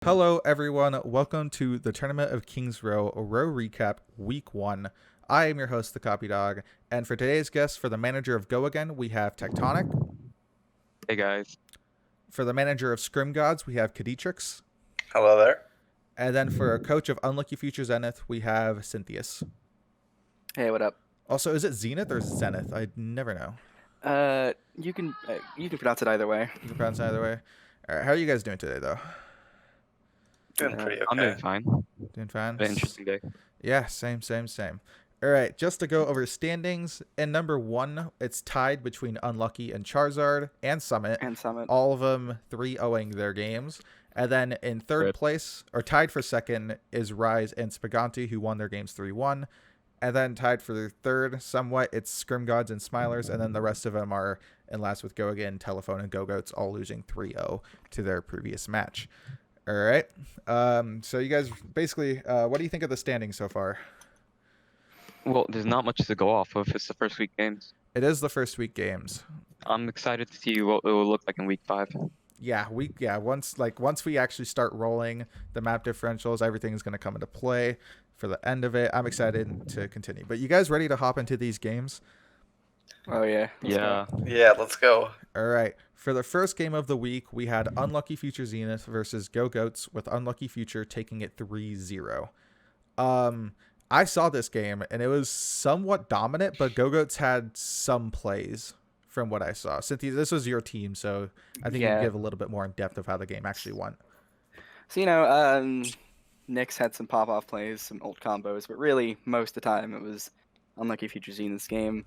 Hello, everyone. Welcome to the Tournament of Kings Row Recap Week 1. I am your host, the Copy Dog, and for today's guest, for the manager of Go Again, we have Tectonic. Hey guys. For the manager of Scrim Gods, we have Kaditrix. Hello there. And then for a coach of Unlucky Future Zenith, we have Cynthius. Hey, what up? Also, is it Zenith or Zenith? I never know. You can pronounce it either way. You can pronounce it either way. All right, how are you guys doing today, though? Doing pretty okay. I'm doing fine. Doing fine? An interesting day. Yeah, same. All right, just to go over standings, in number 1, it's tied between Unlucky and Charizard and Summit. All of them 3-0ing their games. And then in third place, or tied for second, is Rise and SPHAGANTTI, who won their games 3-1. And then tied for the third, somewhat, it's Scrim Gods and Smilers. And then the rest of them are in last with Go Again, Telephone, and GOGOATS, all losing 3-0 to their previous match. All right. So you guys, basically, what do you think of the standings so far? Well, there's not much to go off of. It's the first week games. It is the first week games. I'm excited to see what it will look like in week 5. Once we actually start rolling the map differentials, everything is going to come into play for the end of it. I'm excited to continue. But you guys ready to hop into these games? Oh yeah. Let's go. All right. For the first game of the week, we had Unlucky Future Zenith versus GOGOATS, with Unlucky Future taking it 3-0. I saw this game, and it was somewhat dominant, but GOGOATS had some plays from what I saw. Cynthia, this was your team, so I think you can give a little bit more in depth of how the game actually went. So, Nyx had some pop-off plays, some old combos, but really, most of the time, it was Unlucky Future Zenith's game.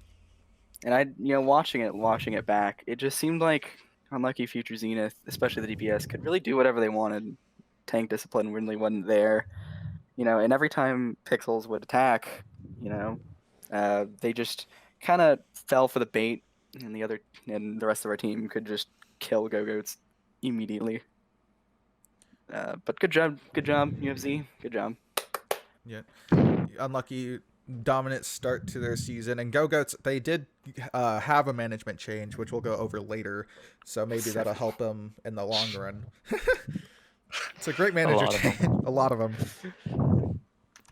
And watching it back, it just seemed like Unlucky Future Zenith, especially the DPS, could really do whatever they wanted. Tank discipline really wasn't there. And every time Pixels would attack, they just kind of fell for the bait, and the rest of our team could just kill GOGOATS immediately. But good job, UFZ. Good job. Yeah. Unlucky dominant start to their season, and GOGOATS, they did have a management change, which we'll go over later, so maybe that'll help them in the long run. It's a great manager change. A lot of them.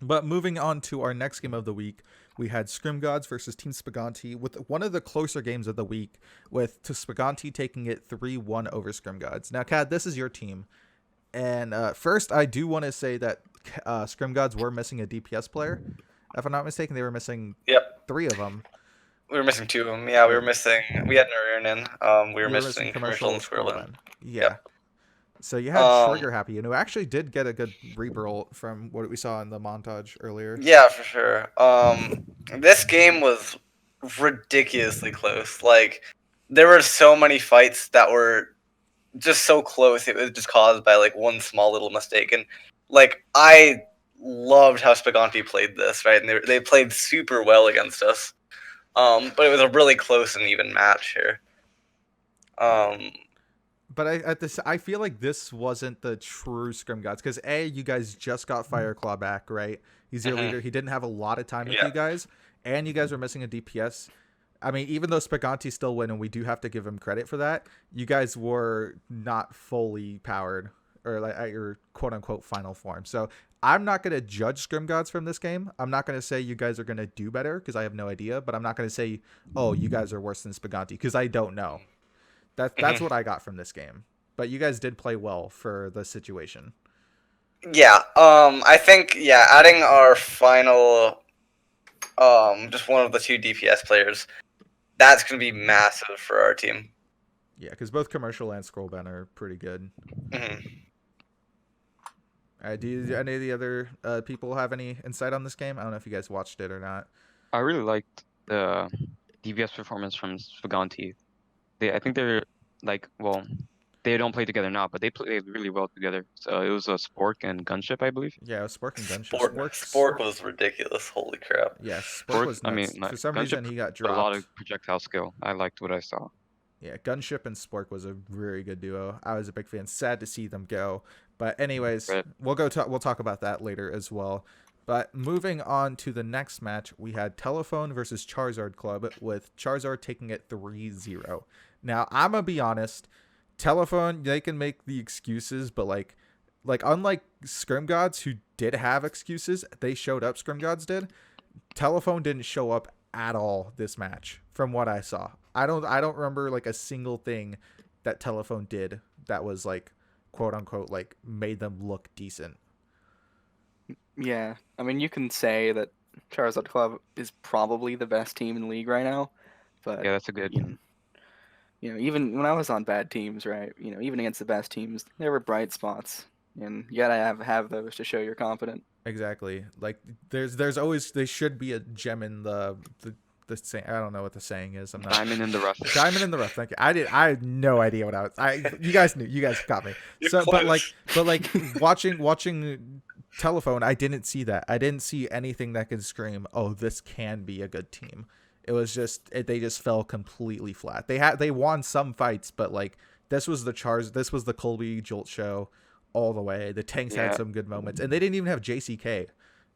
But moving on to our next game of the week, we had Scrim Gods versus Team SPHAGANTTI, with one of the closer games of the week, with SPHAGANTTI taking it 3-1 over Scrim Gods. Now, Cad, this is your team. And first, I do want to say that Scrim Gods were missing a DPS player. If I'm not mistaken, they were missing 3 of them. We were missing 2 of them. Yeah, we had Narayanan. We were missing Commercial and Squirrelin. Yeah. Yep. So you had Trigger Happy, and who actually did get a good reroll from what we saw in the montage earlier. Yeah, for sure. This game was ridiculously close. Like, there were so many fights that were just so close. It was just caused by one small little mistake. And I loved how SPHAGANTTI played this, right? And they played super well against us. But it was a really close and even match here. But I feel like this wasn't the true Scrim Gods, because you guys just got Fireclaw back, right? He's your leader. He didn't have a lot of time with you guys, and you guys were missing a DPS. I mean, even though SPHAGANTTI still win, and we do have to give him credit for that, you guys were not fully powered, or at your quote-unquote final form. So I'm not going to judge Scrim Gods from this game. I'm not going to say you guys are going to do better, because I have no idea, but I'm not going to say, oh, you guys are worse than SPHAGANTTI, because I don't know. That's what I got from this game. But you guys did play well for the situation. Yeah, I think, adding our final, just one of the 2 DPS players, that's going to be massive for our team. Yeah, because both Commercial and Scrollban are pretty good. Mm-hmm. All right, do any of the other people have any insight on this game? I don't know if you guys watched it or not. I really liked the DPS performance from SPHAGANTTI. I think they're they don't play together now, but they played really well together. So it was a Spork and Gunship, I believe. Yeah, it was Spork and Gunship. Spork was ridiculous. Holy crap. Yeah, Spork was nuts. For some reason, he got dropped. A lot of projectile skill. I liked what I saw. Yeah, Gunship and Spork was a very good duo. I was a big fan. Sad to see them go. But anyways, we'll talk about that later as well. But moving on to the next match, we had Telephone versus Charizard Club, with Charizard taking it 3-0. Now, I'm going to be honest, Telephone, they can make the excuses, but Like, unlike Scrim Gods, who did have excuses, they showed up. Scrim Gods did. Telephone didn't show up at all this match, from what I saw. I don't remember like a single thing that Telephone did that was like, quote unquote, like made them look decent. Yeah, I mean, you can say that Charizard Club is probably the best team in the league right now, but Yeah, that's a good. you know, even when I was on bad teams, right? You know, even against the best teams, there were bright spots, and you gotta have those to show you're confident. Exactly. Like there's always there should be a gem in the saying. I don't know what the saying is. I'm not Diamond in the rough. Diamond in the rough. Thank you. I had no idea what I was. You guys knew. You guys got me. You're So, close. but like watching Telephone, I didn't see that. I didn't see anything that could scream, "Oh, this can be a good team." It was just they just fell completely flat. They won some fights, but like this was the Colby Jolt show all the way. The tanks had Yeah. some good moments, and they didn't even have JCK.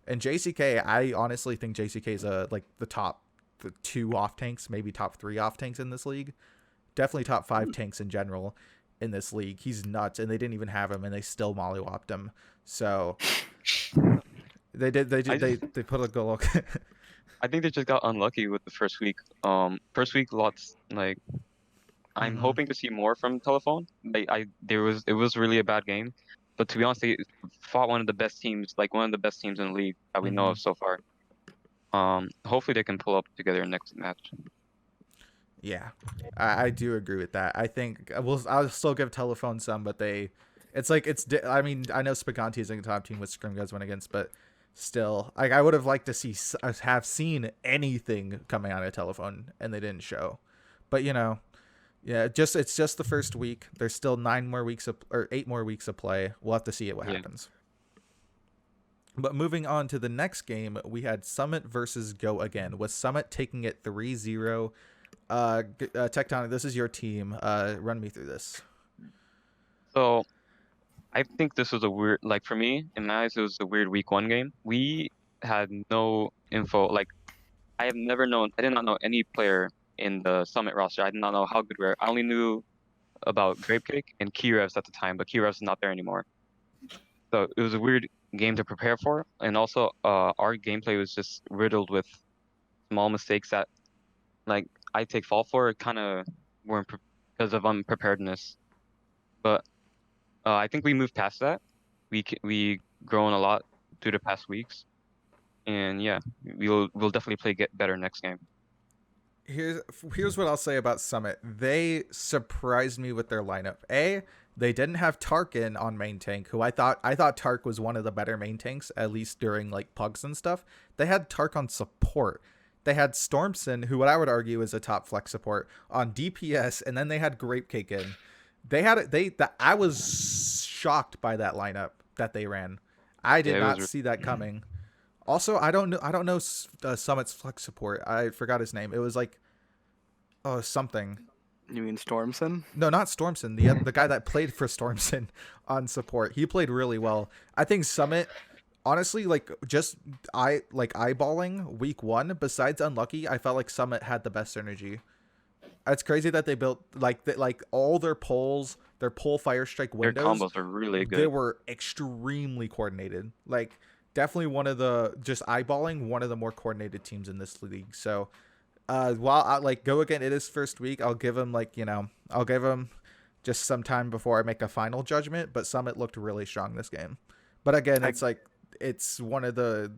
And JCK, I honestly think JCK is like the top 2 off tanks, maybe top 3 off tanks in this league. Definitely top 5 tanks in general in this league. He's nuts, and they didn't even have him, and they still mollywopped him. So they put a goal. I think they just got unlucky with the first week. First week lots like. I'm Mhm. hoping to see more from Telephone. It was really a bad game, but to be honest, they fought one of the best teams, like one of the best teams in the league that we know of so far. Hopefully they can pull up together next match. Yeah, I do agree with that. I think I'll still give Telephone some, but I mean, I know SPHAGANTTI is a top team with Scrim Guys went against, but still, like I would have liked to have seen anything coming out of Telephone, and they didn't show. But you know, yeah, it's just the first week. There's still 8 more weeks of play. We'll have to see what happens. But moving on to the next game, we had Summit versus Go Again, with Summit taking it 3-0. Tectonic, this is your team. Run me through this. So I think this was a weird, like for me, in my eyes, it was a weird week 1 game. We had no info. Like I did not know any player in the Summit roster. I did not know how good we were. I only knew about Grapecake and Kirevs at the time, but Kirevs is not there anymore. So it was a weird game to prepare for, and also our gameplay was just riddled with small mistakes that, like, I take fault for. It kind of weren't because of unpreparedness, but I think we moved past that. We grown a lot through the past weeks, and yeah, we'll definitely get better next game. Here's what I'll say about Summit. They surprised me with their lineup. They didn't have Tarkin on main tank, who I thought Tark was one of the better main tanks, at least during like pugs and stuff. They had Tark on support. They had Stormson, who what I would argue is a top flex support, on DPS, and then they had Grapecake in. I was shocked by that lineup that they ran. I did not see that coming. Also, I don't know Summit's flex support. I forgot his name. It was like, something. You mean Stormson? No, not Stormson. The guy that played for Stormson on support. He played really well. I think Summit, honestly, like just eyeballing week 1. Besides unlucky, I felt like Summit had the best synergy. It's crazy that they built like all their pulls, their pull fire strike windows. Their combos are really good. They were extremely coordinated. Like definitely one of the more coordinated teams in this league. So while I like Go Again, it is first week, I'll give him just some time before I make a final judgment, but Summit looked really strong this game. But again, it's one of the,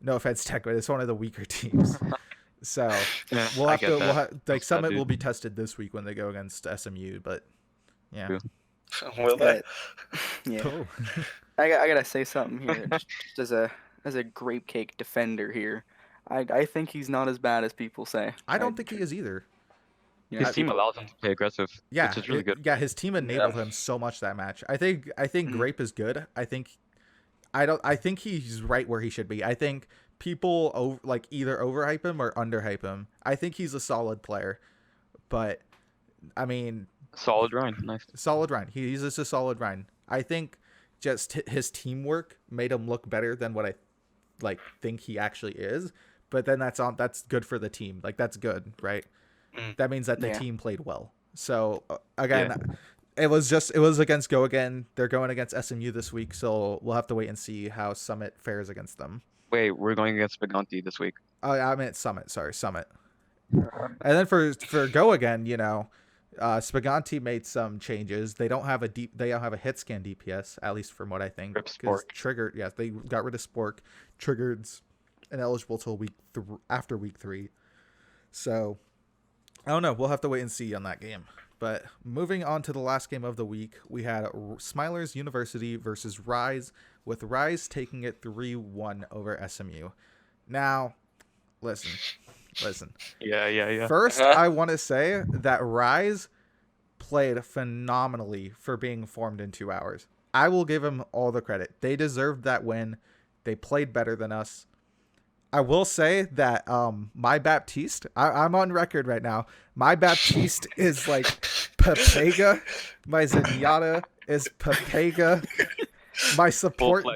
no offense Tech, but it's one of the weaker teams. So Yeah, we'll have Summit dude. will be tested this week when they go against SMU, but yeah. Will they? Yeah. Oh. I gotta say something here, just as a Grapecake defender here. I think he's not as bad as people say. I don't think he is either. You know, His team allows him to play aggressive, Yeah, which is really good. Yeah, his team enabled him so much that match. I think Grape is good. I think he's right where he should be. I think people either overhype him or underhype him. I think he's a solid player, but I mean, Solid run, nice. Solid run. He's just a solid run. I think just his teamwork made him look better than what I think he actually is. But then that's good for the team. Like that's good, right? That means that the team played well. So again, It was against Go Again. They're going against SMU this week, so we'll have to wait and see how Summit fares against them. Wait, we're going against SPHAGANTTI this week. Oh, I meant Summit. Sorry, Summit. And then for Go Again, SPHAGANTTI made some changes. They don't have a hit scan DPS, at least from what I think. Rip Spork. Triggered, yes, they got rid of Spork. Triggered ineligible till after week 3. So I don't know. We'll have to wait and see on that game. But moving on to the last game of the week, we had Smilers University versus Rise, with Rise taking it 3-1 over SMU. Now, listen. Yeah. First, I want to say that Rise played phenomenally for being formed in 2 hours. I will give them all the credit. They deserved that win. They played better than us. I will say that my Baptiste, I'm on record right now. My Baptiste is like Pepega. My Zenyatta is Pepega. My support.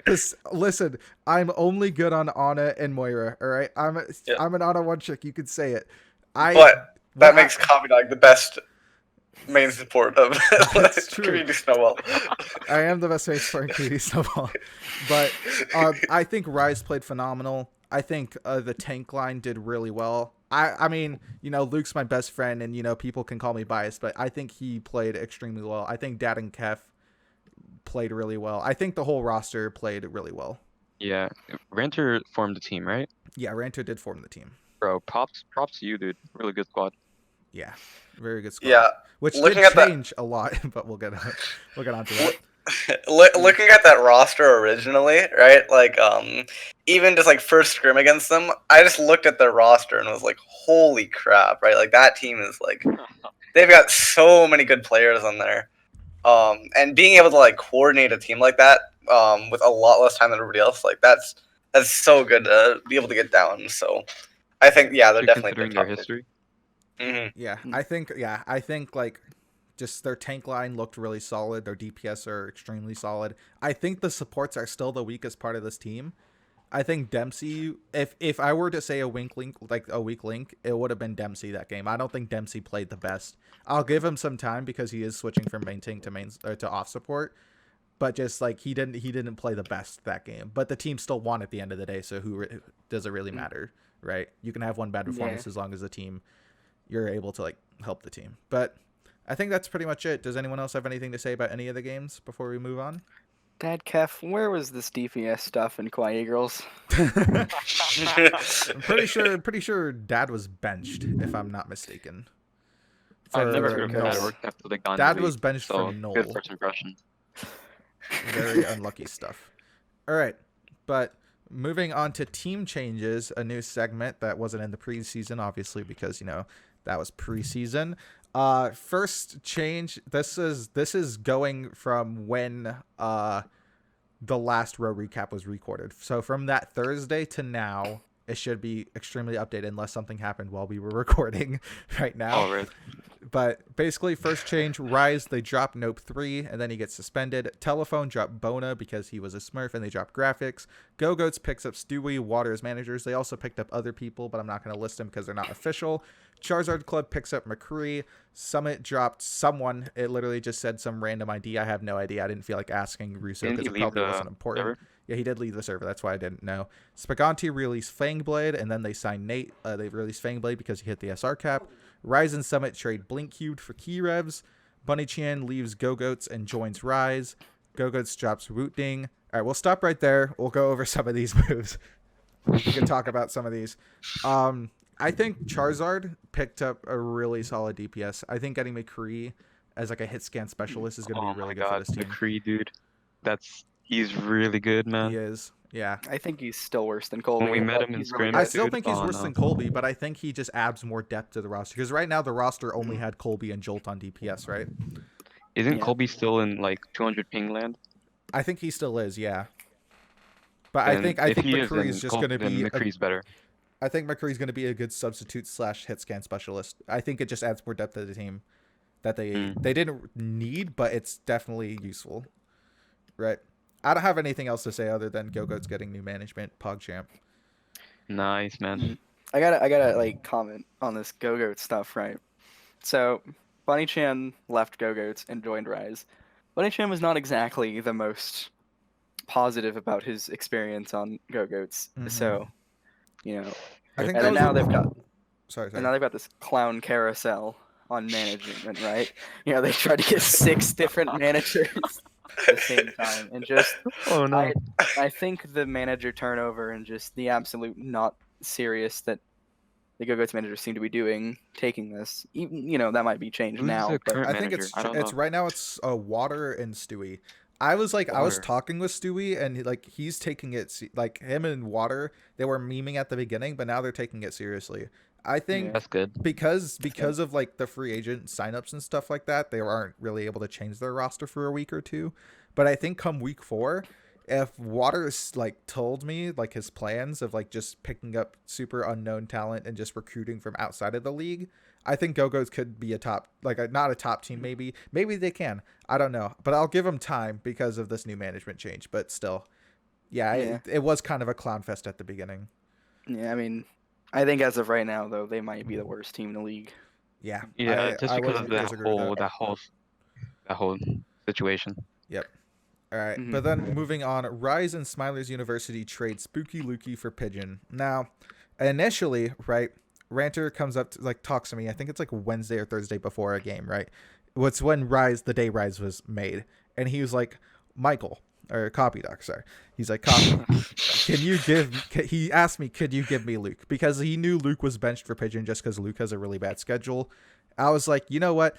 Listen, I'm only good on Ana and Moira. All right, I'm an Ana one chick. You could say it. But that makes Kamidog the best main support of Community Snowball. I am the best main support in Community Snowball. But I think Rise played phenomenal. I think the tank line did really well. I mean, Luke's my best friend, and people can call me biased, but I think he played extremely well. I think Dad and Kef played really well. I think the whole roster played really well. Yeah, Ranter formed the team, right? Yeah, Ranter did form the team. Bro, props to you, dude. Really good squad. Yeah, very good squad. Yeah, which did change a lot, but we'll get onto that. Looking at that roster originally, right? Like, even just like first scrim against them, I just looked at their roster and was like, holy crap, right? Like that team is like, they've got so many good players on there. And being able to like coordinate a team like that, with a lot less time than everybody else, like that's so good to be able to get down. So I think, yeah, they're definitely considering their history. Mm-hmm. Yeah, I think like just their tank line looked really solid. Their DPS are extremely solid. I think the supports are still the weakest part of this team. I think Dempsey, if I were to say a weak link, it would have been Dempsey that game. I don't think Dempsey played the best. I'll give him some time because he is switching from main tank to off support. But just like he didn't play the best that game. But the team still won at the end of the day, so who does it really matter, right? You can have one bad performance as long as the team, you're able to like help the team. But I think that's pretty much it. Does anyone else have anything to say about any of the games before we move on? Dad Kef, where was this DPS stuff in Kawaii Girls? I'm pretty sure Dad was benched, if I'm not mistaken. I've never heard of Dad worked after the gun. Dad was benched so for Null. Good first impression. Very unlucky stuff. All right, but moving on to team changes, a new segment that wasn't in the preseason, obviously, because that was preseason. First change. This is going from when the last row recap was recorded. So from that Thursday to now, it should be extremely updated unless something happened while we were recording right now. All right. But basically, first change, Rise, they dropped Nope 3, and then he gets suspended. Telephone dropped Bona because he was a Smurf, and they dropped Graphics. GOGOATS picks up Stewie, Water as managers. They also picked up other people, but I'm not going to list them because they're not official. Charizard Club picks up McCree. Summit dropped someone. It literally just said some random ID. I have no idea. I didn't feel like asking Russo because it probably wasn't important. Server? Yeah, he did leave the server. That's why I didn't know. SPHAGANTTI released Fangblade, and then they signed Nate. They released Fangblade because he hit the SR cap. Rise and Summit trade Blink Cubed for Key Revs. Bunny Chan leaves GOGOATS and joins Rise. GOGOATS drops Woot Ding. All right, we'll stop right there. We'll go over some of these moves. We can talk about some of these. I think Charizard picked up a really solid DPS. I think getting McCree as like a hit scan specialist is going to be really good for this team. McCree, dude. He's really good, man. He is. Yeah. I think he's still worse than Colby. When we met him in SCRIM, I still think he's worse than Colby, but I think he just adds more depth to the roster. Because right now the roster only had Colby and Jolt on DPS, right? Isn't Colby still in like 200 ping land? I think he still is, yeah. But I think McCree is just going to be. McCree's better. I think McCree's going to be a good substitute / hit scan specialist. I think it just adds more depth to the team that they didn't need, but it's definitely useful, right? I don't have anything else to say other than GOGOATS getting new management, PogChamp. Nice, man. I gotta like comment on this GOGOATS stuff, right? So Bunny Chan left GOGOATS and joined Rise. Bunny Chan was not exactly the most positive about his experience on GOGOATS. Mhm. So, you know, I think and that then was now a- they've got Sorry. and now they've got this clown carousel on management, right? You know, they tried to get 6 different managers at the same time, and just Oh no. I think the manager turnover and just the absolute not serious that the GOGOATS managers seem to be doing, taking this, even, you know, that might be changed Who's now, the but current I think manager? I don't it's know. right now it's Water and Stewie. I was Water. talking with Stewie and he's taking it like him and Water, they were memeing at the beginning, but now they're taking it seriously. I think Yeah. That's good. because of like the free agent signups and stuff like that, they aren't really able to change their roster for a week or two. But I think come week 4, if Waters like told me like his plans of like just picking up super unknown talent and just recruiting from outside of the league, I think GoGo's could be a top, not a top team. Maybe they can. I don't know, but I'll give them time because of this new management change. But still, yeah, Yeah. it was kind of a clown fest at the beginning. yeah, I mean, I think as of right now, though, they might be the worst team in the league. Yeah, Yeah, just I because wouldn't of disagree with that whole situation. Yep. All right, Mhm. but then moving on, Rise and Smilers University trade Spooky Lukey for Pigeon. Now, initially, right, Ranter comes up to, talks to me. I think it's like Wednesday or Thursday before a game, right? What's when the day Rise was made, and he was like, Michael or Copy Doc, sorry. He's like, Copy, he asked me, could you give me Luke? Because he knew Luke was benched for Pigeon just because Luke has a really bad schedule. I was like, you know what?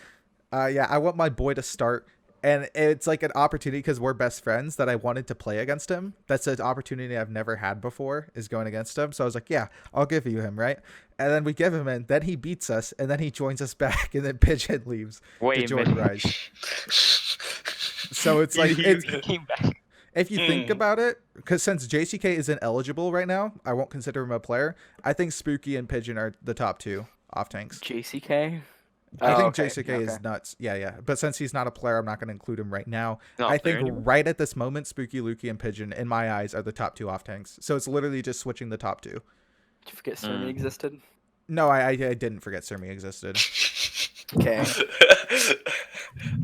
Yeah, I want my boy to start. And it's like an opportunity because we're best friends that I wanted to play against him. That's an opportunity I've never had before, is going against him. So I was like, yeah, I'll give you him, right? And then we give him in. Then he beats us, and then he joins us back, and then Pigeon leaves to Wait a join minute. Rise. So it's like, he came back. if you think about it, because since JCK is ineligible right now, I won't consider him a player. I think Spooky and Pigeon are the top 2 off tanks. JCK? I Oh, think okay, JCK okay. is nuts. Yeah. But since he's not a player, I'm not going to include him right now. Not I a player think anymore? right at this moment, Spooky, Lukey, and Pigeon, in my eyes, are the top 2 off tanks. So it's literally just switching the top 2. Did you forget Surmy existed? No, I didn't forget Surmy existed. Okay.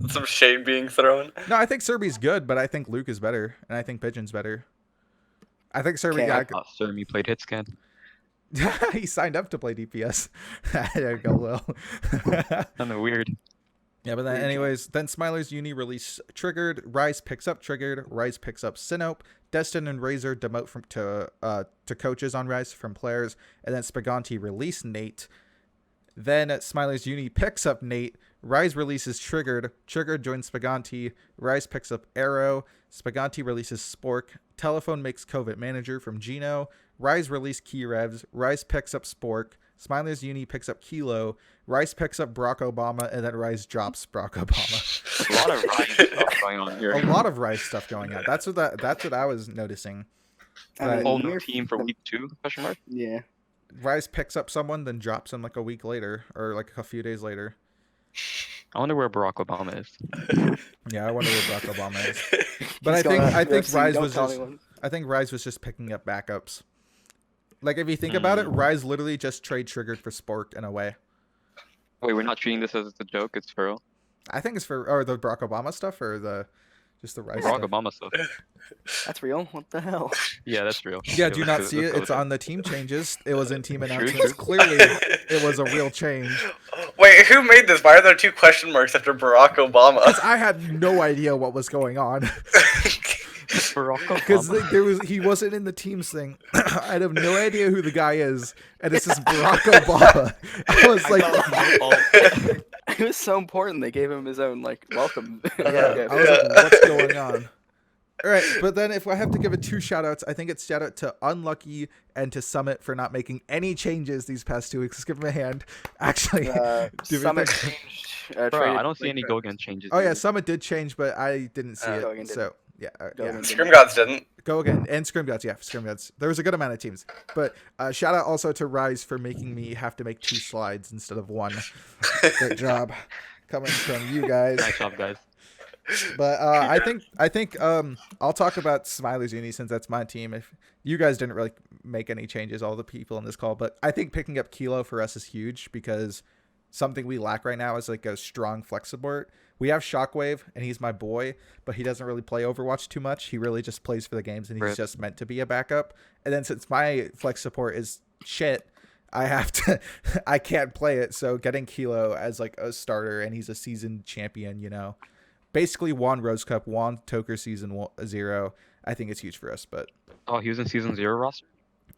Some shade being thrown. No, I think Surmy's good, but I think Luke is better, and I think Pigeon's better. I think Surmy, Okay, I thought Surmy played hit scan. he signed up to play DPS. There you go, Will. Kind of weird. Yeah, but then Weird anyways, then Smiler's Uni release Triggered, Rise picks up Triggered, Rise picks up Sinope, Destin and Razor demote to coaches on Rise from players, and then SPHAGANTTI release Nate. Then Smiler's Uni picks up Nate, Rise releases Triggered, Triggered joins SPHAGANTTI, Rise picks up Arrow, SPHAGANTTI releases Spork, Telephone makes COVID Manager from Gino, Rise release Key Revs, Rise picks up Spork, Smiler's Uni picks up Kilo, Rice picks up Barack Obama, and then Rice drops Barack Obama. A lot of Rice stuff going on here. A lot of Rice stuff going on. That's what I was noticing. I mean, Whole new we're- team for week 2? Question mark. Yeah. Rice picks up someone, then drops him like a week later, or like a few days later. I wonder where Barack Obama is. Yeah, I wonder where Barack Obama is. But He's I going think after UFC, Rise don't was tell just anyone. I think Rise was just picking up backups. Like if you think about it, Rise literally just trade triggered for Spork in a way. Wait, we're not treating this as a joke. It's for real. I think it's for the Barack Obama stuff or just the Rise Barack stuff. Obama stuff. That's real? What the hell? Yeah, that's real. Yeah, do you not let's see it? go It's with that. on the team changes. It was in team True, announcements. true. Clearly, it was a real change. Wait, who made this? Why are there 2 question marks after Barack Obama? Because I had no idea what was going on. Barack Because Obama. he wasn't in the teams thing. I have no idea who the guy is, and it's just Barack Obama. I was I like, thought it was my fault. It was so important they gave him his own welcome. yeah, I was like, what's going on? All right, but then if I have to give it 2 shout-outs, I think it's shout-out to Unlucky and to Summit for not making any changes these past 2 weeks. Let's give them a hand. Actually, do we Summit think- changed. Bro, traded I don't see Blake any Rose. go again changes. Oh yeah, dude. Summit did change, but I didn't see Go it. again So yeah, Go yeah. again. Scrim Gods didn't. Go again. And Scrim Gods, yeah, Scrim Gods. There was a good amount of teams. But shout out also to Rise for making me have to make 2 slides instead of 1. Great job coming from you guys. Nice job, guys. But I think I'll talk about Smilers Uni since that's my team. If you guys didn't really make any changes, all the people in this call, but I think picking up Kilo for us is huge because something we lack right now is like a strong flex support. We have Shockwave, and he's my boy, but he doesn't really play Overwatch too much. He really just plays for the games, and he's Right. just meant to be a backup. And then since my flex support is shit, I have to, I can't play it. So getting Kilo as like a starter, and he's a seasoned champion, you know, basically won Rose Cup, won Toker season 0. I think it's huge for us. But Oh, he was in season 0 roster.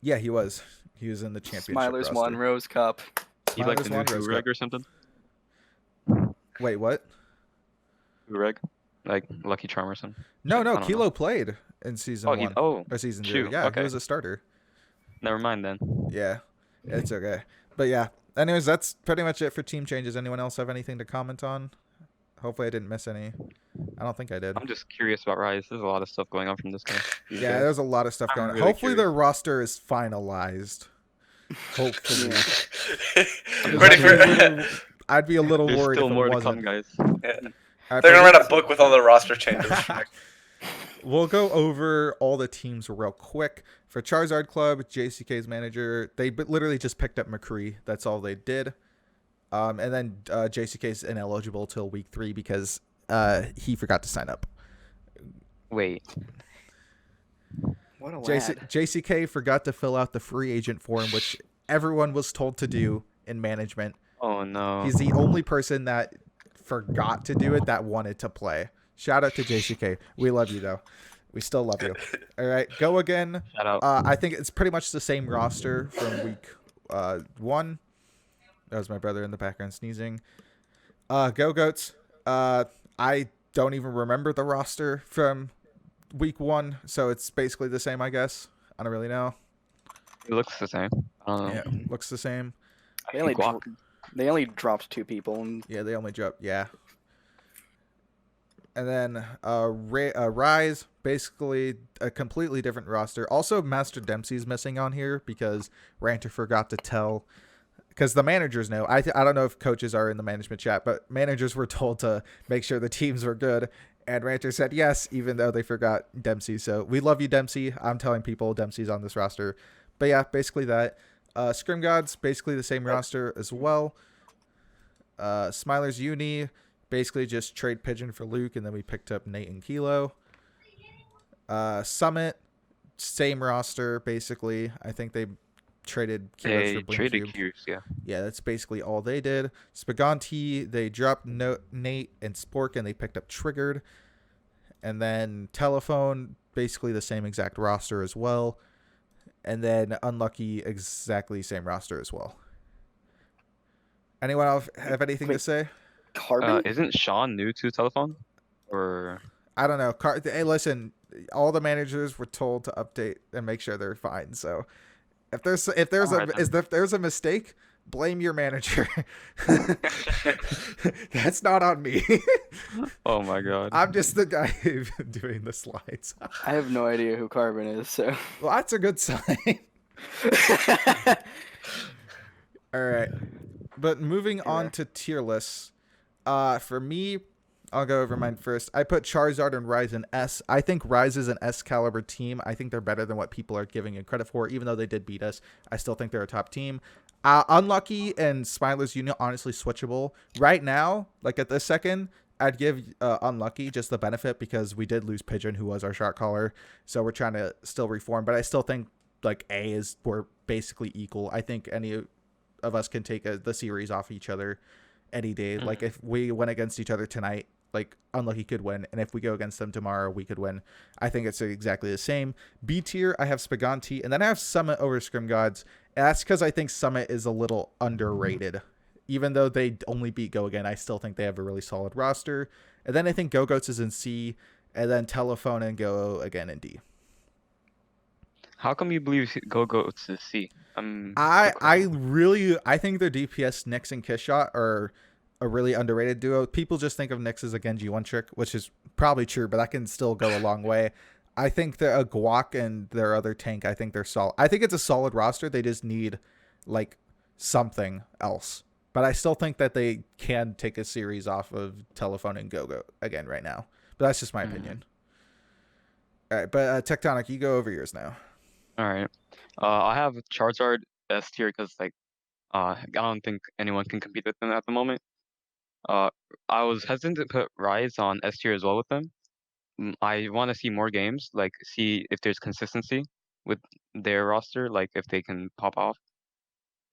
yeah, he was in the championship. Smilers roster. won Rose Cup. He like Smilers the new won Rose Ureg Cup. or something. Wait, what? Ureg, like Lucky Charm or something. No, I don't Kilo know. played in season Oh, 1 or season 0. shoot, Yeah, okay. he was a starter. Never mind then. Yeah, it's okay. But yeah, anyways, that's pretty much it for team changes. Anyone else have anything to comment on? Hopefully I didn't miss any. I don't think I did. I'm just curious about Rise. There's a lot of stuff going on from this game. these Yeah, days. there's a lot of stuff I'm going on. really Hopefully curious. their roster is finalized. Hopefully. Ready for? I'd be a little There's worried still if it more to wasn't. come, guys. Yeah. Alright, They're gonna but write a book with all the roster changes. we'll go over all the teams real quick. For Charizard Club, JCK's manager, they literally just picked up McCree. That's all they did. And then JCK's ineligible till week 3 because he forgot to sign up. Wait. What a lad. JCK forgot to fill out the free agent form, which everyone was told to do in management. Oh no. He's the only person that forgot to do it that wanted to play. Shout out to JCK. We love you, though. We still love you. All right, go again. Shout out. I think it's pretty much the same roster from week 1. That was my brother in the background sneezing. GOGOATS. I don't even remember the roster from week 1, so it's basically the same, I guess. I don't really know. It looks the same. I don't know. Yeah, looks the same. I They only, think Guac. they only dropped 2 people. And Yeah, they only dropped. Yeah. And then Rise, basically a completely different roster. Also, Master Dempsey's missing on here because Ranter forgot to tell. Because the managers know. I don't know if coaches are in the management chat, but managers were told to make sure the teams were good. And Ranter said yes, even though they forgot Dempsey. So we love you, Dempsey. I'm telling people Dempsey's on this roster. But yeah, basically that. Scrim Gods, basically the same roster as well. Smilers Uni, basically just trade Pigeon for Luke, and then we picked up Nate and Kilo. Summit, same roster, basically. I think they traded Kilos They for Blink traded Cube. Qs, yeah. Yeah, that's basically all they did. SPHAGANTTI, they dropped Nate and Spork, and they picked up Triggered. And then Telephone, basically the same exact roster as well. And then Unlucky, exactly same roster as well. Anyone else have anything to Wait. say? Carbon? Isn't Sean new to telephone? Or I don't know. Hey, listen, all the managers were told to update and make sure they're fine. So if there's Alright, if there's a mistake, blame your manager. That's not on me. oh my god. I'm just the guy doing the slides. I have no idea who Carbon is, so. Well, that's a good sign. All right. But moving on to tier lists. For me, I'll go over mine first. I put Charizard and Rise in S. I think Rise is an S caliber team. I think they're better than what people are giving it credit for. Even though they did beat us, I still think they're a top team. Unlucky and Smiler's Unit, honestly switchable. Right now, like at this second, I'd give Unlucky just the benefit because we did lose Pigeon, who was our shot caller. So we're trying to still reform. But I still think like we're basically equal. I think any of us can take the series off each other any day. Mm-hmm. Like if we went against each other tonight, like Unlucky could win, and if we go against them tomorrow, we could win. I think it's exactly the same. B tier, I have SPHAGANTTI, and then I have Summit over Scrim Gods. And that's because I think Summit is a little underrated. Even though they only beat Go Again, I still think they have a really solid roster. And then I think GOGOATS is in C, and then Telephone and Go Again in D. How come you believe GOGOATS is C? I think their DPS Nyx and Kishshot are a really underrated duo. People just think of Nyx as a Genji one trick, which is probably true, but that can still go a long way. I think they're a Guac and their other tank. I think they're solid. I think it's a solid roster. They just need like something else. But I still think that they can take a series off of Telephone and Go again right now. But that's just my opinion. All right, but Tectonic, you go over yours now. All right. I have Charizard S tier because like I don't think anyone can compete with them at the moment. I was hesitant to put Rise on S tier as well with them. I want to see more games, like see if there's consistency with their roster, like if they can pop off.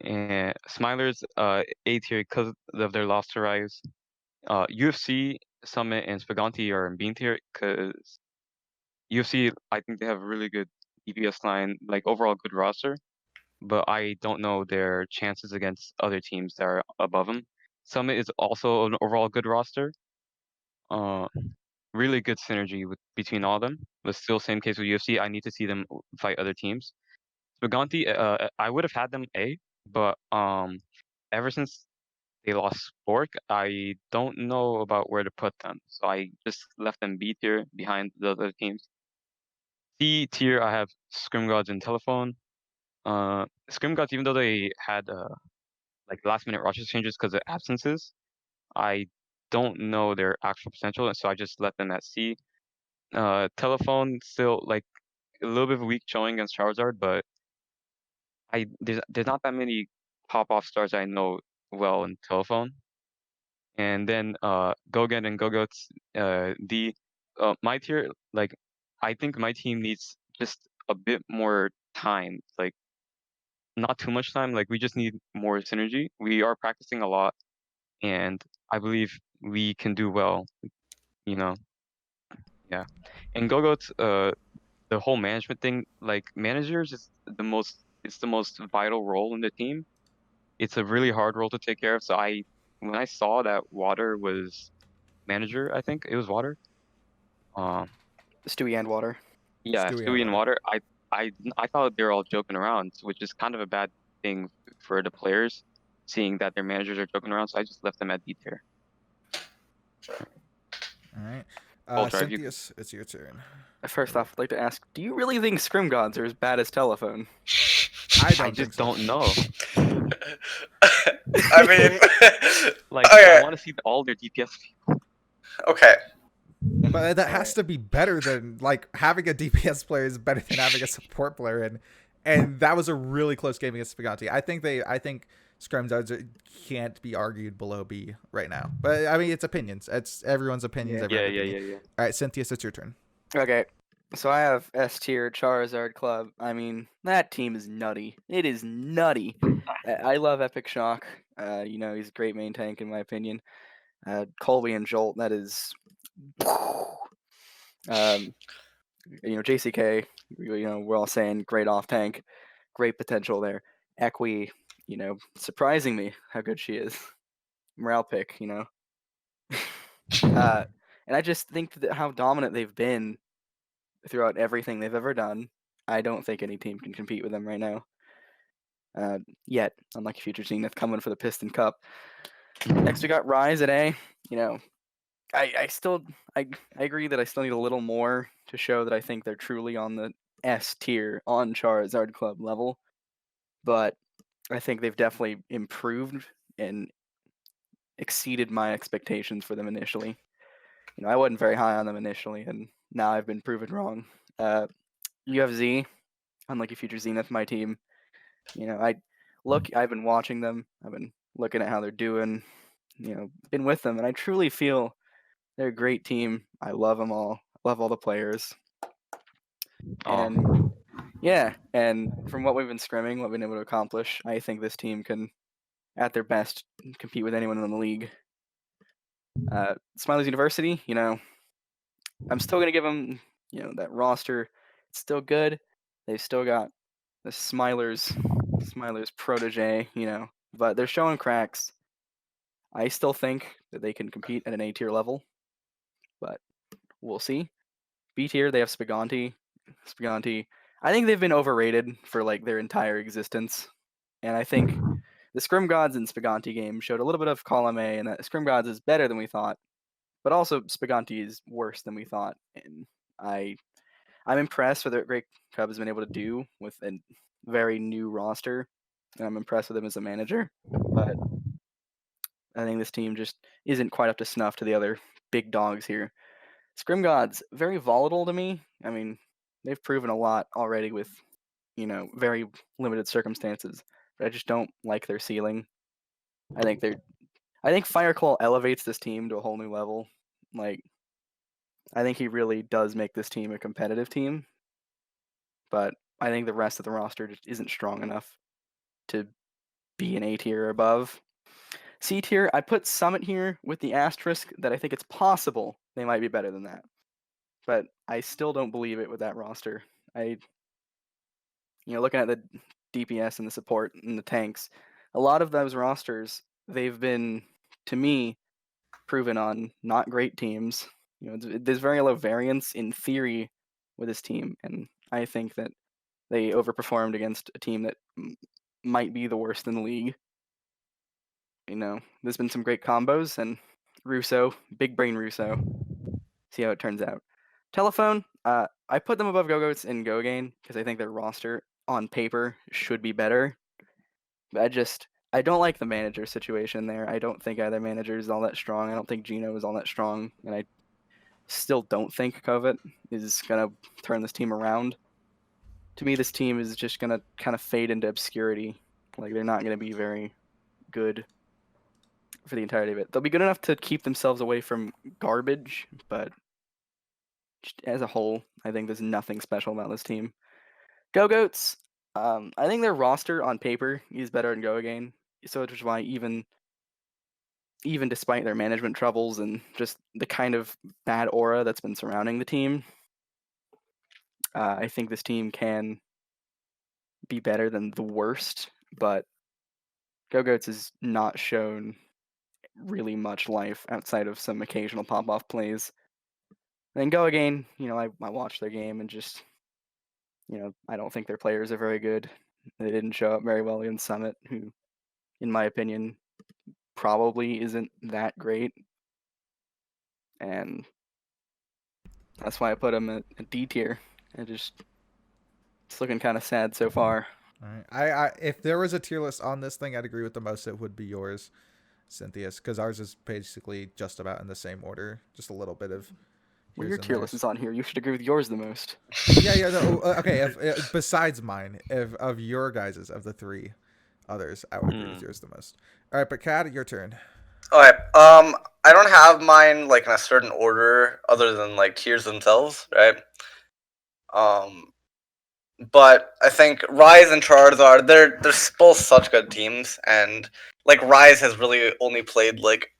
And Smilers, A tier because of their loss to Rise. UFC, Summit, and SPHAGANTTI are in B tier because UFC, I think they have a really good DPS line, like overall good roster, but I don't know their chances against other teams that are above them. Summit is also an overall good roster. Really good synergy between all of them, but still same case with UFC. I need to see them fight other teams. SPHAGANTTI, I would have had them A, but ever since they lost Spork, I don't know about where to put them, so I just left them B tier behind the other teams. C tier, I have Scrim Gods and Telephone. Scrim Gods, even though they had like last minute roster changes because of absences, I don't know their actual potential, so I just let them at C. Telephone still like a little bit of a weak showing against Charizard, but there's not that many pop off stars I know well in Telephone. And then GOGAN and GOGOATS D. My tier, like I think my team needs just a bit more time, like not too much time. Like we just need more synergy. We are practicing a lot, and I believe we can do well. You know, yeah. And GOGOATS, the whole management thing, like managers is it's the most vital role in the team. It's a really hard role to take care of. So when I saw that Water was manager, I think it was Water. Stewie and Water. Yeah, Stewie and Stewie and Water. Water. I thought they were all joking around, which is kind of a bad thing for the players, seeing that their managers are joking around. So I just left them at D tier. All right. Ultra, if you Cynthius, it's your turn. First off, I'd like to ask, do you really think Scrim Gods are as bad as Telephone? I don't I think just so. don't know. I mean, Like okay. I want to see all their DPS people. Okay. But that has Alright. to be better than like having a DPS player is better than having a support player, and that was a really close game against SPHAGANTTI. I think Scrum Duds can't be argued below B right now. But I mean, it's opinions. It's everyone's opinions. Yeah. Yeah. All right, Cynthius, it's your turn. Okay, so I have S tier Charizard Club. I mean, that team is nutty. It is nutty. I love Epic Shock. You know, he's a great main tank in my opinion. Colby and Jolt, that is. You know, JCK. You know, we're all saying great off tank, great potential there. Equi, you know, surprising me how good she is. Morale pick, you know. And I just think that how dominant they've been throughout everything they've ever done. I don't think any team can compete with them right now. Yet, unlike future Zenith coming for the Piston Cup. Next, we got Rise at A. You know, I agree that I still need a little more to show that I think they're truly on the S tier on Charizard Club level. But I think they've definitely improved and exceeded my expectations for them initially. You know, I wasn't very high on them initially, and now I've been proven wrong. UFZ, unlike future Zenith, my team. You know, I've been watching them. I've been looking at how they're doing. You know, been with them, and I truly feel they're a great team. I love them all. I love all the players. And yeah, and from what we've been scrimming, what we've been able to accomplish, I think this team can, at their best, compete with anyone in the league. Smiley's University, you know, I'm still gonna give them, you know, that roster. It's still good. They've still got the Smiler's protege, you know, but they're showing cracks. I still think that they can compete at an A tier level, but we'll see. B tier, they have SPHAGANTTI. I think they've been overrated for like their entire existence, and I think the Scrim Gods and SPHAGANTTI game showed a little bit of column A, and that Scrim Gods is better than we thought, but also SPHAGANTTI is worse than we thought, and I'm impressed with what Great Cub has been able to do with a very new roster, and I'm impressed with him as a manager. But I think this team just isn't quite up to snuff to the other big dogs here. Scrim Gods, very volatile to me. I mean, they've proven a lot already with, you know, very limited circumstances. but I just don't like their ceiling. I think Fireclaw elevates this team to a whole new level. Like, I think he really does make this team a competitive team, but I think the rest of the roster just isn't strong enough to be an A tier or above. C tier, I put Summit here with the asterisk that I think it's possible they might be better than that. But I still don't believe it with that roster. Looking at the DPS and the support and the tanks, a lot of those rosters, they've been, to me, proven on not great teams. There's very low variance in theory with this team, and I think that they overperformed against a team that might be the worst in the league. There's been some great combos, and Russo, big brain Russo. See how it turns out. Telephone, I put them above GOGOATS and GOGANE because I think their roster on paper should be better. But I don't like the manager situation there. I don't think either manager is all that strong. I don't think Gino is all that strong, and I still don't think Kovac is gonna turn this team around. To me, this team is just gonna kind of fade into obscurity. Like, they're not gonna be very good for the entirety of it. They'll be good enough to keep themselves away from garbage, but just as a whole, I think there's nothing special about this team. GOGOATS, I think their roster on paper is better than GOGANE, so which is why even despite their management troubles and just the kind of bad aura that's been surrounding the team, I think this team can be better than the worst, but GOGOATS has not shown really much life outside of some occasional pop-off plays. Then GOGANE, I watched their game and just, I don't think their players are very good. They didn't show up very well against Summit, who, in my opinion, probably isn't that great. And that's why I put them at D tier. It's looking kind of sad so far. All right. I if there was a tier list on this thing, I'd agree with the most. It would be yours, Cynthia's, because ours is basically just about in the same order, just a little bit of. Well, your tier list is on here. You should agree with yours the most. Yeah. No, okay. If besides mine, of your guys's, of the three others, I would agree with yours the most. All right, but Kat, your turn. Okay. I don't have mine like in a certain order other than like tiers themselves, right? But I think Rise and Charizard, they're both such good teams, and like Rise has really only played like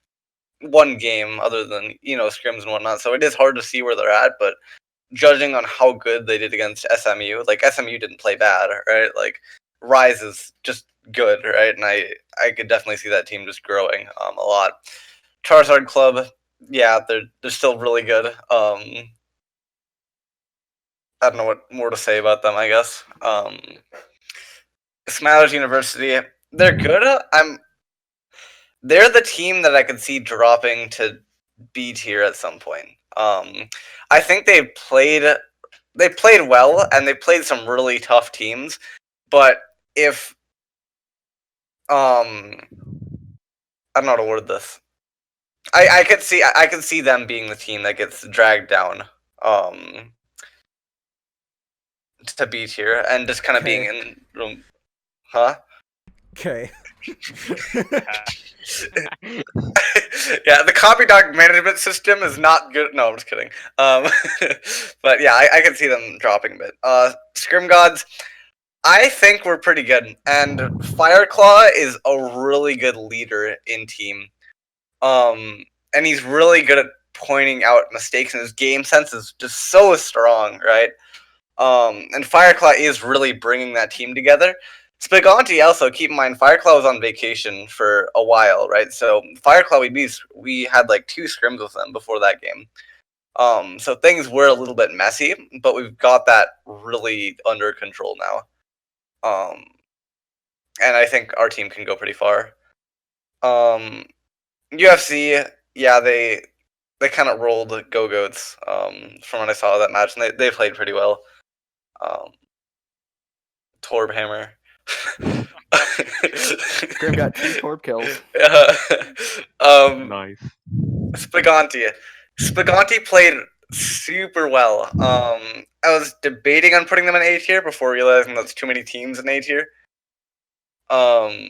one game other than scrims and whatnot, so it is hard to see where they're at. But judging on how good they did against SMU, like SMU didn't play bad, right? Like Rise is just good, right? And I could definitely see that team just growing a lot. Charizard Club, yeah, they're still really good. I don't know what more to say about them, I guess. Smilers University, they're good. They're the team that I could see dropping to B tier at some point. I think they played well, and they played some really tough teams. But if I don't know how to word this. I could see them being the team that gets dragged down to B tier and just kind of being in room. Huh? Okay. Yeah, the copy dog management system is not good. No, I'm just kidding. But yeah, I can see them dropping a bit. Scrim Gods, I think we're pretty good, and Fireclaw is a really good leader in team. And he's really good at pointing out mistakes, and his game sense is just so strong, right? And Fireclaw is really bringing that team together. SPHAGANTTI also, keep in mind, Fireclaw was on vacation for a while, right? So Fireclaw, we had like 2 scrims with them before that game. So things were a little bit messy, but we've got that really under control now. And I think our team can go pretty far. UFC, yeah, they kind of rolled GOGOATS from when I saw that match, and they played pretty well. Torb Hammer. Grim got 2 Torb kills. Nice. SPHAGANTTI played super well. I was debating on putting them in A tier before realizing that's too many teams in A tier. But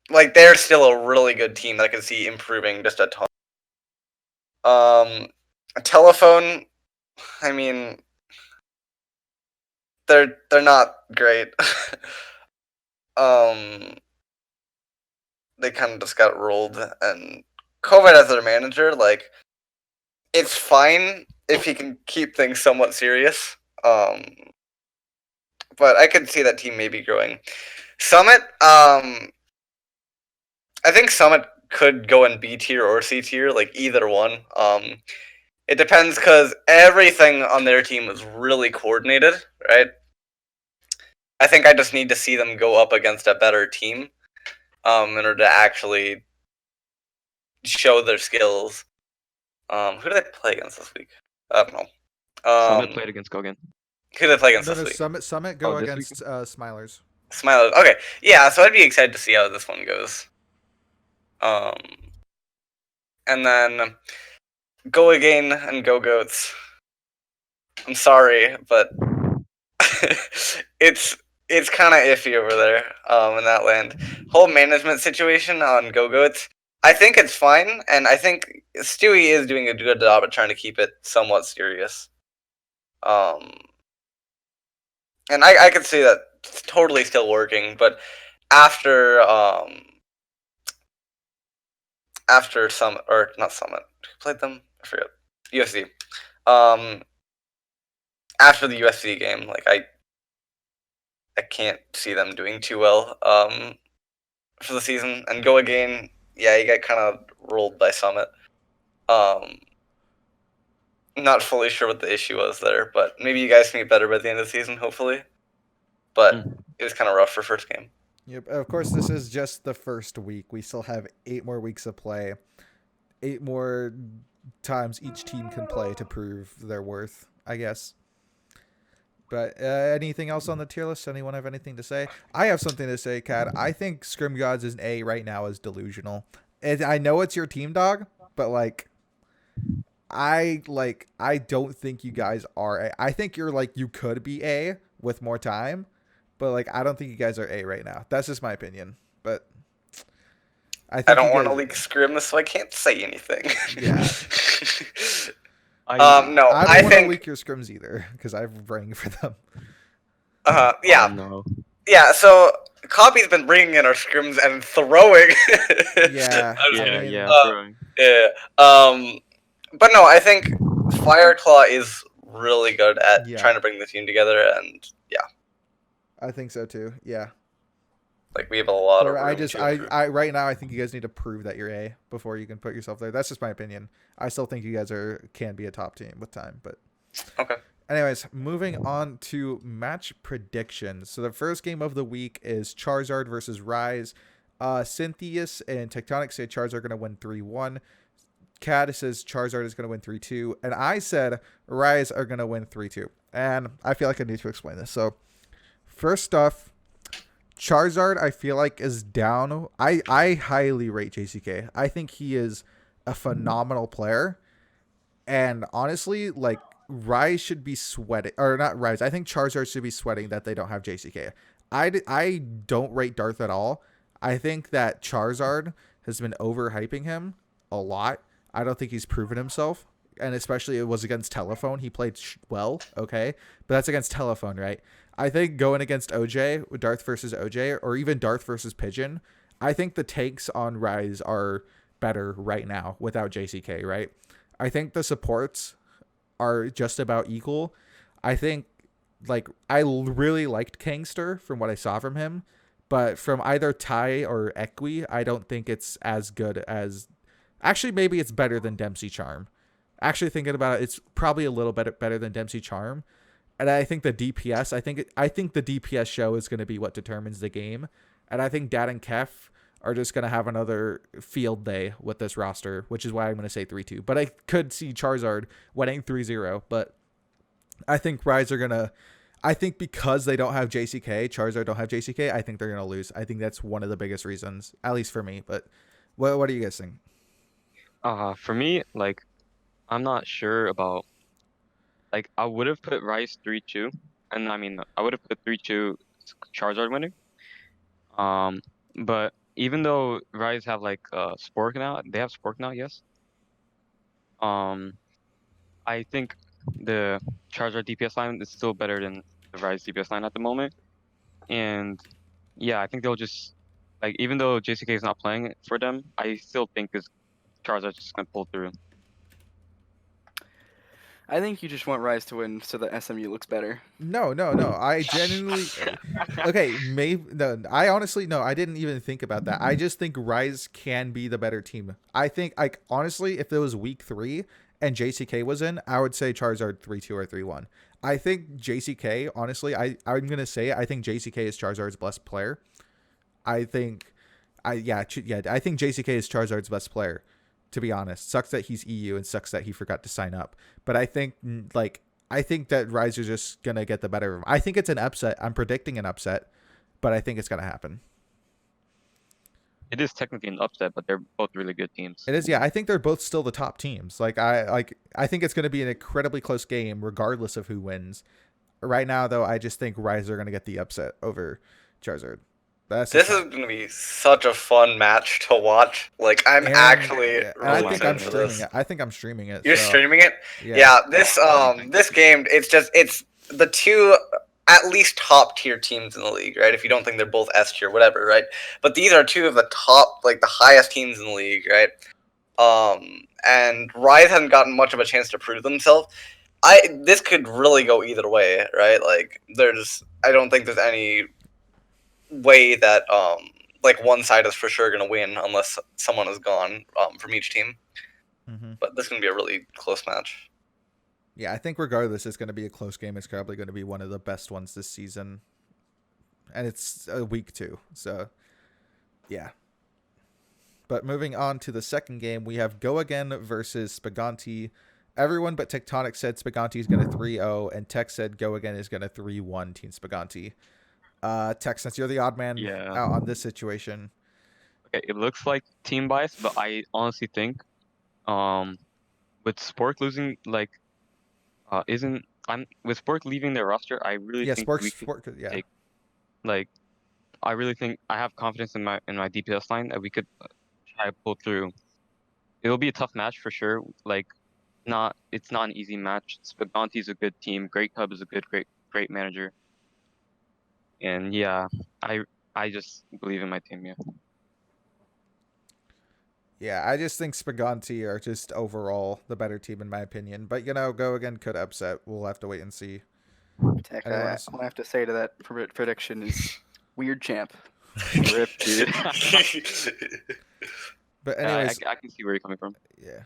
like they're still a really good team that I can see improving just a ton. Telephone, I mean, they're not great. um, they kind of just got rolled, and COVID as their manager, like, it's fine if he can keep things somewhat serious. But I could see that team maybe growing. Summit, I think Summit could go in B tier or C tier, like either one. It depends because everything on their team is really coordinated, right? I think I just need to see them go up against a better team, in order to actually show their skills. Who do they play against this week? I don't know. Summit played against Gogan. Who do they play against No, this no, week? Summit go Oh, this week? against Smilers. Smilers. Okay, yeah. So I'd be excited to see how this one goes. And then Go Again and Go Goats. I'm sorry, but it's kind of iffy over there, in that land. Whole management situation on Go Goats, I think it's fine, and I think Stewie is doing a good job at trying to keep it somewhat serious. And I could see that it's totally still working, but after Summit, or not Summit, who played them? I forget. UFC. After the UFC game, like I can't see them doing too well for the season. And Go Again, yeah, you got kind of rolled by Summit. Not fully sure what the issue was there, but maybe you guys can get better by the end of the season, hopefully. But it was kind of rough for first game. Yep. Of course, this is just the first week. We still have 8 more weeks of play. 8 more times each team can play to prove their worth, I guess. But anything else on the tier list? Anyone have anything to say? I have something to say, Kat. I think Scrim Gods is an A right now is delusional. And I know it's your team, dog, but like I don't think you guys are A. I think you're like you could be A with more time, but like I don't think you guys are A right now. That's just my opinion. But I think I don't you want to guys- leak Scrim, so I can't say anything. Yeah. No, I don't I want to think. leak your scrims either because I've rang for them. Yeah, Oh, no. yeah. So Copy's been bringing in our scrims and throwing. Yeah. I was- I Yeah, mean, yeah. throwing. yeah. But no, I think Fireclaw is really good at Yeah. trying to bring the team together, and yeah, I think so too. Yeah. like we have a lot of But room I just to improve. I right now I think you guys need to prove that you're A before you can put yourself there. That's just my opinion. I still think you guys can be a top team with time, but Okay. anyways, moving on to match predictions. So the first game of the week is Charizard versus Rise. Cynthius and Tectonic say Charizard are going to win 3-1. Cad says Charizard is going to win 3-2. And I said Rise are going to win 3-2. And I feel like I need to explain this. So first off, Charizard, I feel like, is down. I highly rate JCK. I think he is a phenomenal player. And honestly, like, Rise should be sweating. Or not Rise. I think Charizard should be sweating that they don't have JCK. I don't rate Darth at all. I think that Charizard has been overhyping him a lot. I don't think he's proven himself. And especially it was against Telephone. He played well, okay? But that's against Telephone, right? I think going against OJ, Darth versus OJ, or even Darth versus Pigeon, I think the takes on Rise are better right now without JCK, right? I think the supports are just about equal. I think, like, I really liked Kangster from what I saw from him, but from either Tai or Equi, I don't think it's as good as... Actually, maybe it's better than Dempsey Charm. Actually, thinking about it, it's probably a little bit better than Dempsey Charm. And I think the DPS, I think the DPS show is going to be what determines the game. And I think Dad and Kef are just going to have another field day with this roster, which is why I'm going to say 3-2. But I could see Charizard winning 3-0. But I think Rise are going to... I think because they don't have JCK, Charizard don't have JCK, I think they're going to lose. I think that's one of the biggest reasons, at least for me. But what do you guys think? For me, like, I'm not sure about... Like, I would have put Rice 3-2. And, I mean, I would have put 3-2 Charizard winning. But even though Rise have like Spork now, they have Spork now, yes. I think the Charizard DPS line is still better than the Rise DPS line at the moment. And yeah, I think they'll just like, even though JCK is not playing for them, I still think this Charizard's just gonna pull through. I think you just want Rise to win so that SMU looks better. No. I genuinely. Okay, maybe no. I honestly no. I didn't even think about that. I just think Rise can be the better team. I think, like, honestly, if it was week 3 and JCK was in, I would say Charizard 3-2 or 3-1. I think JCK. Honestly, I'm gonna say I think JCK is Charizard's best player. I think, I think JCK is Charizard's best player. To be honest, sucks that he's EU and sucks that he forgot to sign up. But I think that Rise is just gonna get the better of him. I think it's an upset. I'm predicting an upset, but I think it's gonna happen. It is technically an upset, but they're both really good teams. It is, yeah. I think they're both still the top teams. I think it's gonna be an incredibly close game, regardless of who wins. Right now, though, I just think Rise are gonna get the upset over Charizard. This is going to be such a fun match to watch. Like, I'm actually and I really think I'm excited for streaming this. it. I think I'm streaming it. You're so, streaming it? Yeah. This game, it's the two at least top tier teams in the league, right? If you don't think they're both S tier, whatever, right? But these are two of the top, like the highest teams in the league, right? And Rise hasn't gotten much of a chance to prove themselves. This could really go either way, right? Like, I don't think there's any way that like one side is for sure going to win unless someone is gone from each team. Mm-hmm. But this is going to be a really close match. Yeah, I think regardless, it's going to be a close game. It's probably going to be one of the best ones this season. And it's a week 2, so yeah. But moving on to the second game, we have Go Again versus SPHAGANTTI. Everyone but Tectonic said SPHAGANTTI is going to 3-0, and Tech said Go Again is going to 3-1 Team SPHAGANTTI. Tech, since you're the odd man out on this situation. Okay, it looks like team bias, but I honestly think, with Spork losing, like, with Spork leaving their roster, I really think Spork, take, like, I really think I have confidence in my DPS line that we could try to pull through. It'll be a tough match for sure. Like, it's not an easy match. SPHAGANTTI is a good team. Great Cub is a great manager. And yeah, I just believe in my team, yeah. Yeah, I just think SPHAGANTTI are just overall the better team in my opinion. But, Go Again could upset. We'll have to wait and see. Tech, all I have to say to that prediction is weird champ. Rip, dude. But anyways, I can see where you're coming from. Yeah.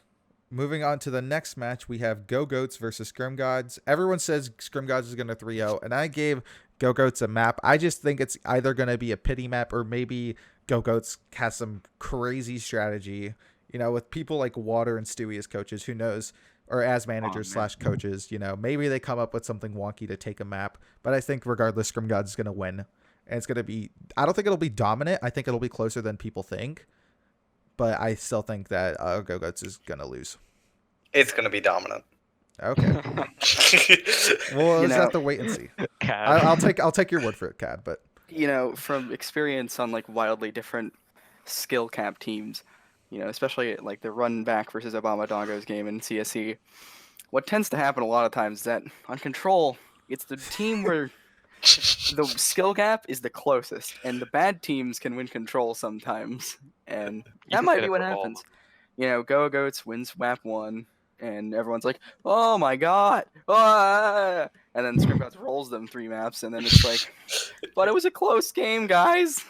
Moving on to the next match, we have GOGOATS versus SCRIM Gods. Everyone says SCRIM Gods is going to 3-0, and I gave GOGOATS a map. I just think it's either going to be a pity map or maybe GOGOATS has some crazy strategy, with people like Water and Stewie as coaches, who knows, or as managers / coaches, maybe they come up with something wonky to take a map. But I think regardless, SCRIM Gods is going to win. And it's going to be, I don't think it'll be dominant. I think it'll be closer than people think. But I still think that GOGOATS is going to lose. It's going to be dominant. Okay. Well, we'll just have to wait and see. I'll take your word for it, Cad. But from experience on like wildly different skill cap teams, especially like the run back versus Obama Doggo's game in CSE, what tends to happen a lot of times is that on Control, it's the team where the skill gap is the closest, and the bad teams can win Control sometimes, and that might be what happens. GOGOATS wins map 1, and everyone's like, "Oh my god!" Ah! And then SCRIM Gods rolls them 3 maps, and then it's like, "But it was a close game, guys."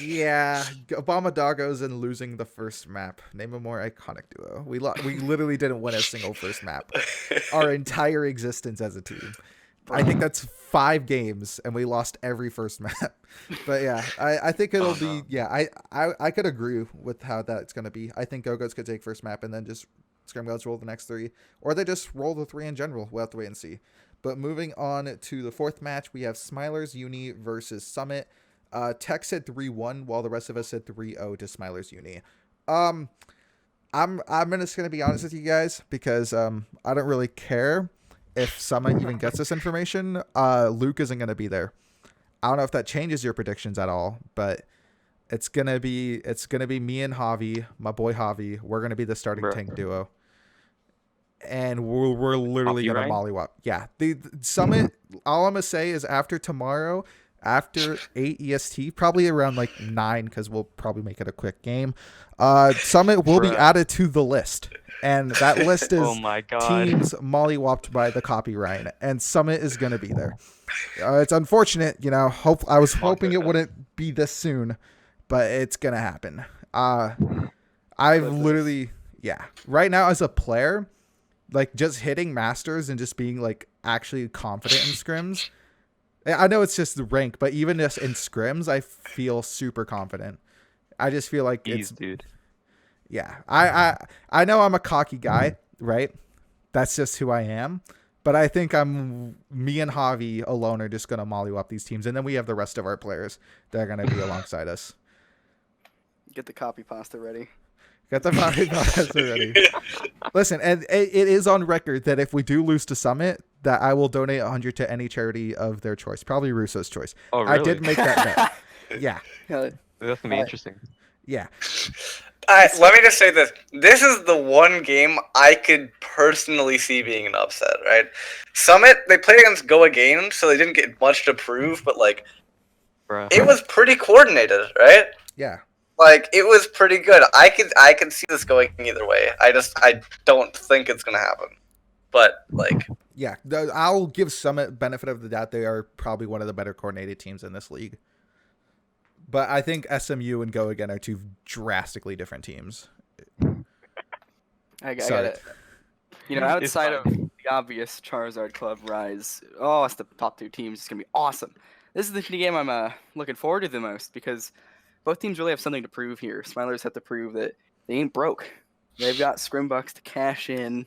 Yeah, Obama Doggos and losing the first map. Name a more iconic duo. We literally didn't win a single first map our entire existence as a team. I think that's 5 games, and we lost every first map. But yeah, I think it'll be. Yeah, I could agree with how that's gonna be. I think GOGOATS could take first map and then just SCRIM Gods roll the next 3, or they just roll the 3 in general. We'll have to wait and see. But moving on to the 4th match, we have Smilers Uni versus Summit. Tech said 3-1, while the rest of us said 3-0 to Smilers Uni. I'm just gonna be honest with you guys because I don't really care if Summit even gets this information. Luke isn't gonna be there. I don't know if that changes your predictions at all, but it's gonna be me and Javi, my boy Javi. We're gonna be the starting Bro. tank duo, and we're literally gonna Copyright? mollywop. Yeah, the summit. All I'm gonna say is after tomorrow, after 8 EST, probably around like 9, because we'll probably make it a quick game. Summit will be Bruh. added to the list, and that list is Oh my god. teams mollywopped by the copyright, and Summit is gonna be there. It's unfortunate, you know. I was hoping it wouldn't be this soon, but it's gonna happen. I've literally, yeah. Right now, as a player, like just hitting masters and just being like actually confident in scrims. I know it's just the rank, but even just in scrims, I feel super confident. I just feel like it's, dude. yeah. I know I'm a cocky guy, right? That's just who I am. But I think me and Javi alone are just gonna mollywop these teams, and then we have the rest of our players that are gonna be alongside us. Get the copy pasta ready. Got the podcast already. Listen, and it is on record that if we do lose to Summit, that I will donate 100 to any charity of their choice, probably Russo's choice. Oh, really? I did make that bet. Yeah, Yeah, That's gonna be interesting. yeah. Let me just say this. This is the one game I could personally see being an upset, right? Summit, they played against GOGOATS, so they didn't get much to prove, but, like, Bruh. it was pretty coordinated, right? Yeah. Like, it was pretty good. I could see this going either way. I don't think it's gonna happen. But, like... Yeah, I'll give Summit benefit of the doubt. They are probably one of the better coordinated teams in this league. But I think SMU and Go Again are two drastically different teams. I got Sorry. it. You know, It's outside of fine. the obvious Charizard Club Rise, oh, it's the top 2 teams. It's gonna be awesome. This is the game I'm looking forward to the most because both teams really have something to prove here. Smilers have to prove that they ain't broke. They've got scrim bucks to cash in,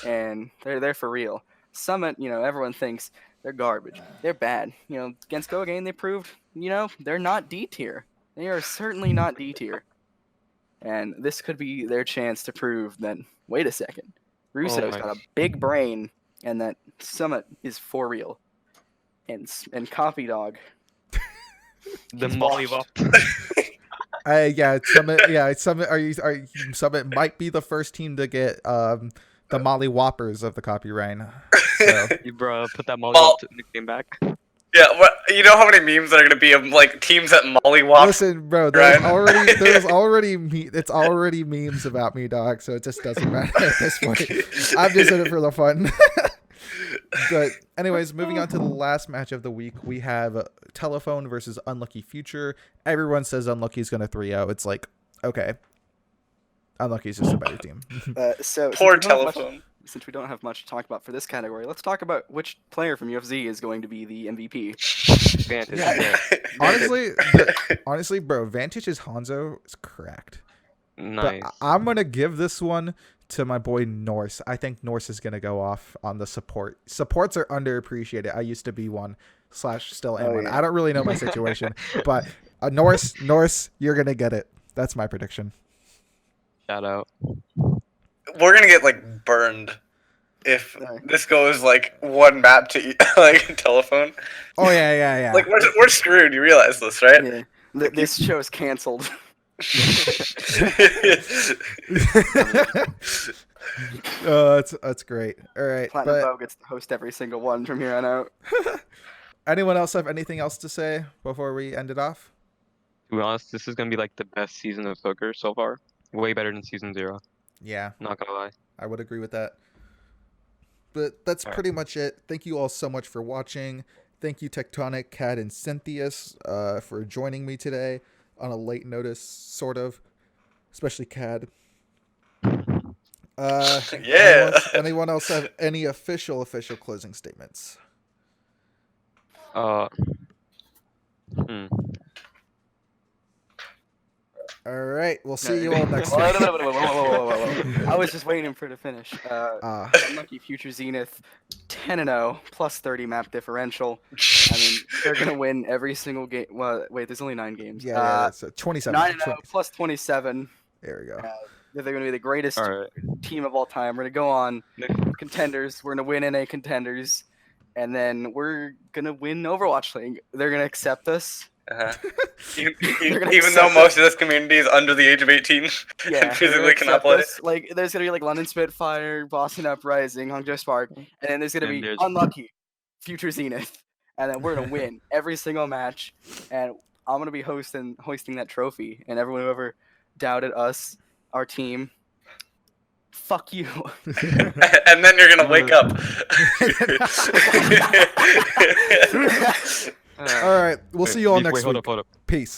and they're there for real. Summit, you know, everyone thinks they're garbage. They're bad. You know, against Go Again, they proved, you know, they're not D tier. They are certainly not D tier. And this could be their chance to prove that, wait a second, Russo's my- got a big brain and that Summit is for real. And Coffee Dog. The He's mollywop. Summit might be the first team to get the Molly Whoppers of the copyright. So You bro, put that mollywop Well- nickname back. Yeah, you know how many memes that are gonna be of, like, teams that mollywop? listen, bro, Right. it's already memes about me, dog. So it just doesn't matter at this point. I'm just in it for the fun. But anyways, moving on to the last match of the week, we have Telephone versus Unlucky Future. Everyone says Unlucky's gonna 3-0. It's like, okay, Unlucky's just a better team. So Poor since we don't have much- Telephone. Since we don't have much to talk about for this category, let's talk about which player from UFZ is going to be the MVP. Vantage. Yeah. Yeah. Honestly, bro, Vantage's Hanzo is cracked. Nice. But I'm gonna give this one to my boy Norse. I think Norse is gonna go off on the support. Supports are underappreciated. I used to be one / still am Oh, one. yeah. I don't really know my situation, but Norse, you're gonna get it. That's my prediction. Shout out. We're gonna get, like, burned if Sorry. this goes, like, one map to, like, Telephone. Oh yeah. Like, we're screwed. You realize this, right? Yeah. This show is canceled. That's great. All right, Platinum but Bow gets to host every single one from here on out. anyone else have anything else to say before we end it off? To be honest, this is gonna be like the best season of poker so far. Way better than season 0. Yeah, Not gonna lie. I would agree with that. But that's All right. pretty much it. Thank you all so much for watching. Thank you, Tectonic, Cad, and Cynthius, for joining me today on a late notice, sort of. Especially Cad. Yeah. Anyone else have any official closing statements? Hmm. All right. We'll see you all next Whoa, week. whoa. I was just waiting for it to finish. Unlucky Future Zenith, 10-0 plus 30 map differential. I mean, they're gonna win every single game. Well, wait, there's only 9 games. Yeah, so 27. 9-0 plus 27. There we go. They're gonna be the greatest All right. team of all time. We're gonna go on contenders. We're gonna win NA contenders, and then we're gonna win Overwatch League. They're gonna accept us. Uh-huh. They're Even gonna though accept most of this community is under the age of 18 Yeah, and they're gonna physically cannot accept play. us. Like, there's gonna be like London Spitfire, Boston Uprising, Hangzhou Spark, and then there's gonna And be there's- Unlucky, Future Zenith, and then we're gonna win every single match, and I'm gonna be hoisting that trophy, and everyone who ever doubted us, our team, fuck you. And then you're gonna wake up. All right, we'll see you all wait, next hold week. up, hold up. Peace.